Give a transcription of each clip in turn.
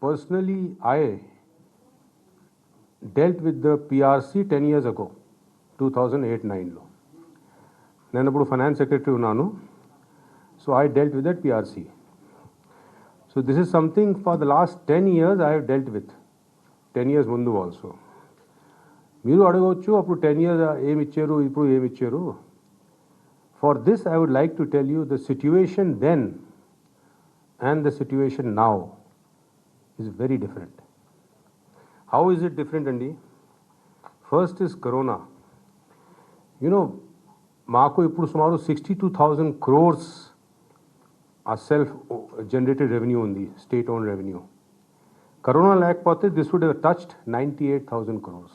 personally, I dealt with the PRC 10 years ago, 2008-9 lo. నేను ఇప్పుడు finance secretary ఉన్నాను. So I dealt with that PRC. So this is something for the last 10 years I have dealt with. 10 years ముందు also. మీరు అడగవచ్చు అప్పుడు 10 years ఏమి ఇచ్చారు ఇప్పుడు ఏమి ఇచ్చారు. For this I would like to tell you the situation then and the situation now is very different. How is it different, Andy? First is Corona. You know, మాకు ఇప్పుడు సుమారు 62,000 crores ఆ సెల్ఫ్ జనరేటెడ్ రెవెన్యూ ఉంది, state own revenue. Corona లేకపోతే this would have touched 98,000 crores.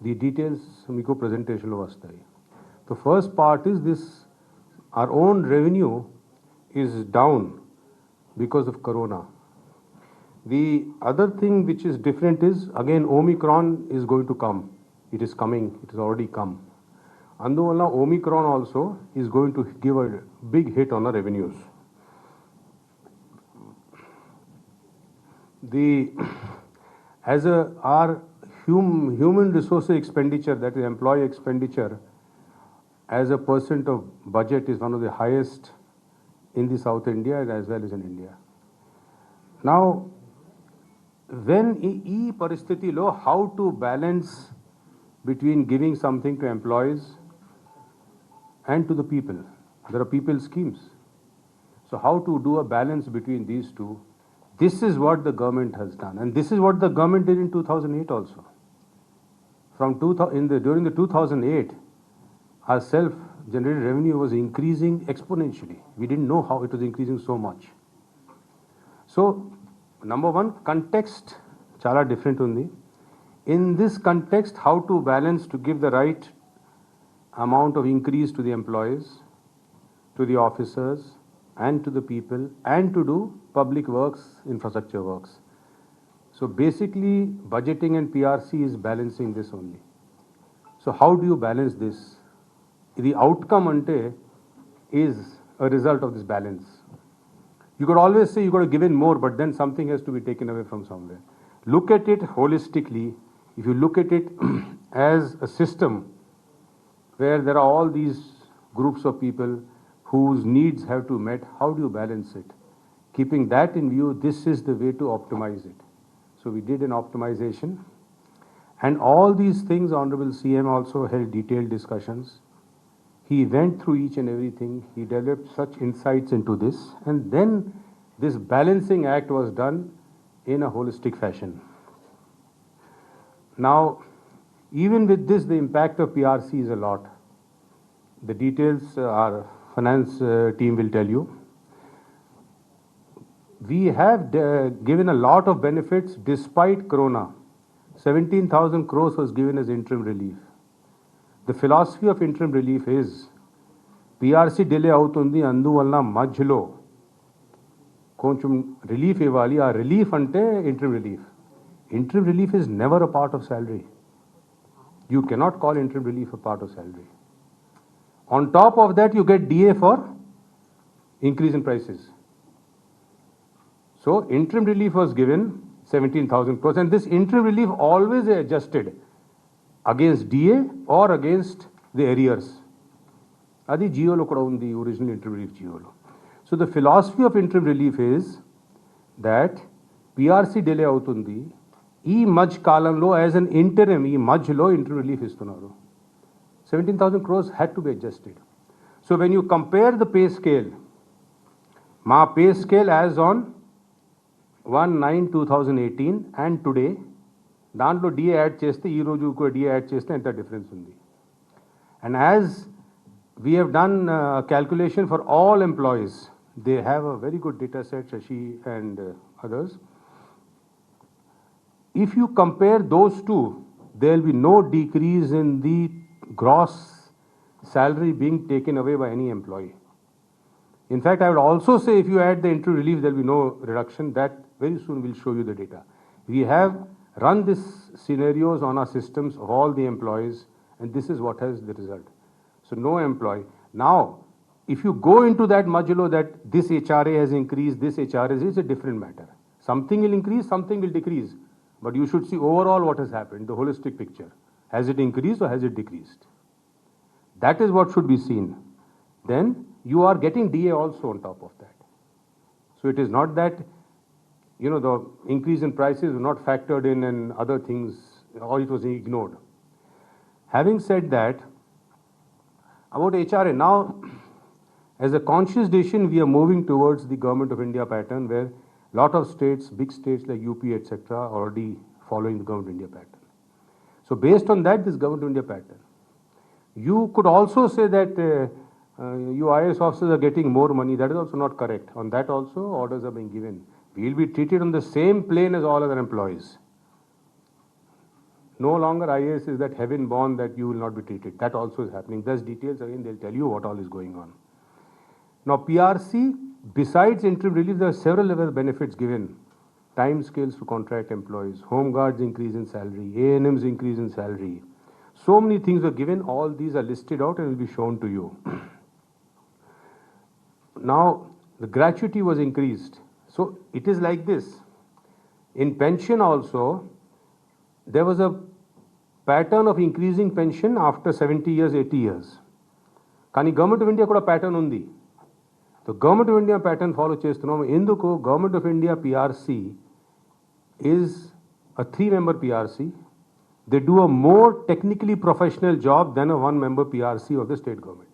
The details మీకు ప్రజెంటేషన్లో వస్తాయి. The first part is this, our own revenue is down because of corona. The other thing which is different is again Omicron is going to come. It is coming, it is already come. అందువల్ల Omicron also is going to give a big hit on our revenues. Our human resources expenditure, that is employee expenditure, as a percent of budget is one of the highest in the South India as well as in India. Now, when ee paristhiti lo, how to balance between giving something to employees and to the people. There are people schemes. So how to do a balance between these two? This is what the government has done, and this is what the government did in 2008 also. During the 2008, our self-generated revenue was increasing exponentially. We didn't know how it was increasing so much. So, number one, context chala different undi. In this context, how to balance to give the right amount of increase to the employees, to the officers, and to the people, and to do public works, infrastructure works. So basically, budgeting and PRC is balancing this only. So how do you balance this? The outcome ante is a result of this balance. You could always say you got to give in more, but then something has to be taken away from somewhere. Look at it holistically. If you look at it as a system where there are all these groups of people whose needs have to be met, how do you balance it? Keeping that in view, this is the way to optimize it. So we did an optimization, and all these things, Honorable CM also held detailed discussions. He went through each and everything. He developed such insights into this, and then this balancing act was done in a holistic fashion. Now, even with this, the impact of PRC is a lot. The details our finance team will tell you. We have given a lot of benefits despite Corona. 17,000 crores was given as interim relief. The philosophy of interim relief is PRC delay avutundi anduvalla madhyalo koncham relief ivali. Aa relief ante interim relief. Interim relief is never a part of salary. You cannot call interim relief a part of salary. On top of that, you get DA for increase in prices. So interim relief was given 17,000 crores, and this interim relief always adjusted against DA or against the arrears. Adi GO lo kuda undi, original interim relief GO lo. So the philosophy of interim relief is that PRC delay avutundi, ఈ మధ్య కాలంలో as an interim ఈ మధ్యలో interim relief ఇస్తున్నారు. 17,000 crores had to be adjusted. So when you compare the pay scale, మా pay scale as on 1/9/2018 and today, దాంట్లో DA add చేస్తే ఈ రోజు డిఏ యాడ్ చేస్తే ఎంత డిఫరెన్స్ ఉంది. And as we have done calculation for all employees, they have a very good data set, Shashi and others. If you compare those two, there will be no decrease in the gross salary being taken away by any employee. In fact, I would also say if you add the interim relief, there will be no reduction. That very soon will show you the data. We have run these scenarios on our systems of all the employees, and this is what has the result. So no employee. Now, if you go into that modulo that this HRA has increased, this HRA is a different matter. Something will increase, something will decrease. But you should see overall what has happened, the holistic picture. Has it increased or has it decreased? That is what should be seen. Then you are getting DA also on top of that. So it is not that, the increase in prices were not factored in and other things, or it was ignored. Having said that, about HRA, now, as a conscious decision, we are moving towards the Government of India pattern where a lot of states, big states like UP, etc., are already following the Government of India pattern. So based on that, this Government of India pattern. You could also say that you IAS officers are getting more money. That is also not correct. On that also, orders are being given. We will be treated on the same plane as all other employees. No longer IAS is that heaven born that you will not be treated. That also is happening. Thus details again, they'll tell you what all is going on. Now PRC, besides interim relief, there are several other benefits given. Time scales to contract employees, home guards increase in salary, A&Ms increase in salary. So many things were given. All these are listed out and will be shown to you. Now the gratuity was increased. So it is like this. In pension also, there was a pattern of increasing pension after 70 years, 80 years. Kani Government of India kuda pattern undi. The Government of India pattern follow chestunnam. Enduku Government of India PRC is a 3-member PRC. They do a more technically professional job than a 1-member PRC of the state government.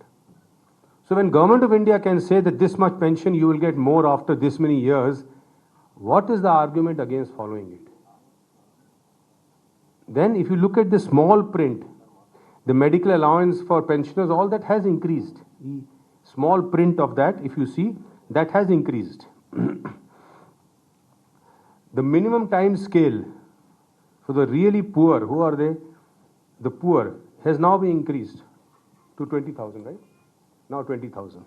So when Government of India can say that this much pension you will get more after this many years, what is the argument against following it? Then if you look at the small print, the medical allowance for pensioners, all that has increased. The small print of that, if you see, that has increased. The minimum time scale for the really poor, who are they? The poor has now been increased to 20,000, right? Now 20,000.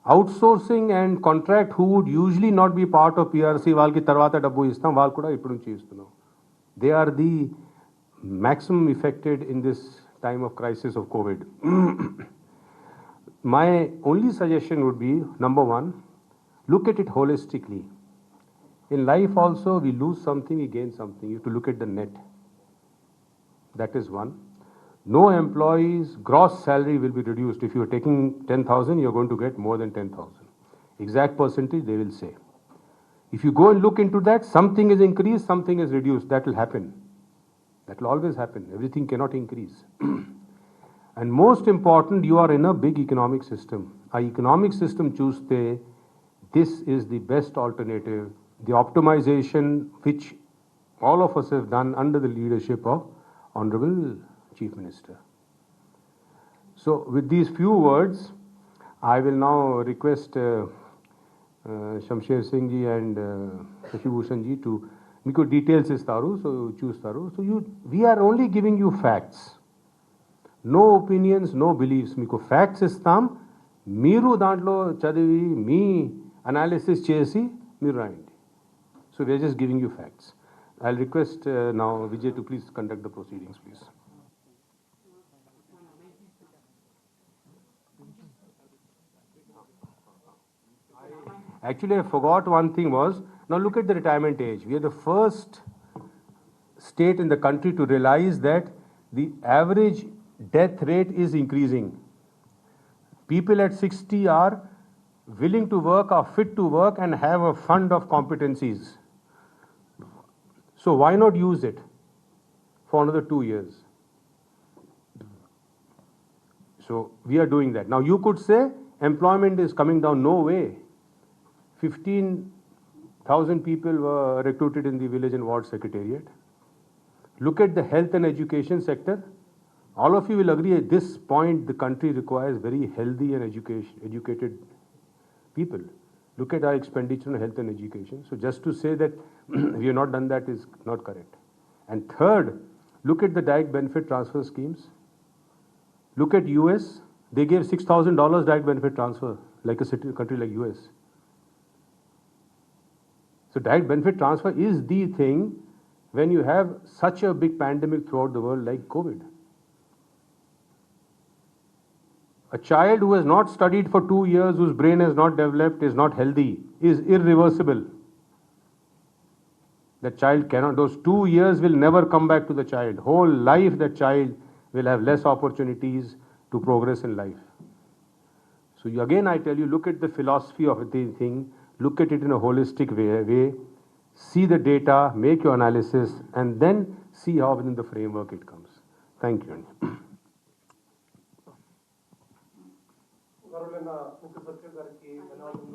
Outsourcing and contract who would usually not be part of PRC, వాళ్ళకి తర్వాత డబ్బు ఇస్తాం, వాళ్ళు కూడా ఇప్పుడు నుంచి ఇస్తున్నాం. They are the maximum affected in this time of crisis of COVID. My only suggestion would be, number one, look at it holistically. In life also, we lose something, we gain something. You have to look at the net. That is one. No employee's gross salary will be reduced. If you are taking 10,000, you are going to get more than 10,000. Exact percentage they will say. If you go and look into that, something is increased, something is reduced. That will happen. That will always happen. Everything cannot increase. And most important, you are in a big economic system. Our economic system chuste, this is the best alternative. The optimization which all of us have done under the leadership of Honorable Chief Minister. So with these few words, I will now request Shamsher Singh ji and Shashi Bhushan ji to meeku details istaru, so chustaru. So we are only giving you facts. No opinions, no beliefs. Meeku facts istam. Meeru dantlo chadivi, me analysis chesi, meeru rayandi. So we are just giving you facts. I'll request now Vijay to please conduct the proceedings, please. Actually, I forgot one thing was, now look at the retirement age. We are the first state in the country to realize that the average death rate is increasing. People at 60 are willing to work, are fit to work and have a fund of competencies. So why not use it for another 2 years? So we are doing that. Now you could say employment is coming down. No way. 15,000 people were recruited in the village and ward secretariat. Look at the health and education sector. All of you will agree at this point the country requires very healthy and educated people. Look at our expenditure on health and education. So just to say that we have not done that is not correct. And third, look at the direct benefit transfer schemes. Look at US. They gave $6,000 direct benefit transfer, like a country like US. So direct benefit transfer is the thing when you have such a big pandemic throughout the world like COVID. A child who has not studied for 2 years, whose brain has not developed, is not healthy, is irreversible. The child cannot, those 2 years will never come back to the child. Whole life, the child will have less opportunities to progress in life. So again, I tell you, look at the philosophy of the thing, look at it in a holistic way, see the data, make your analysis, and then see how within the framework it comes. Thank you. గౌరవులైన ముఖ్య సచివ్ గారికి ధన్యవాదాలు.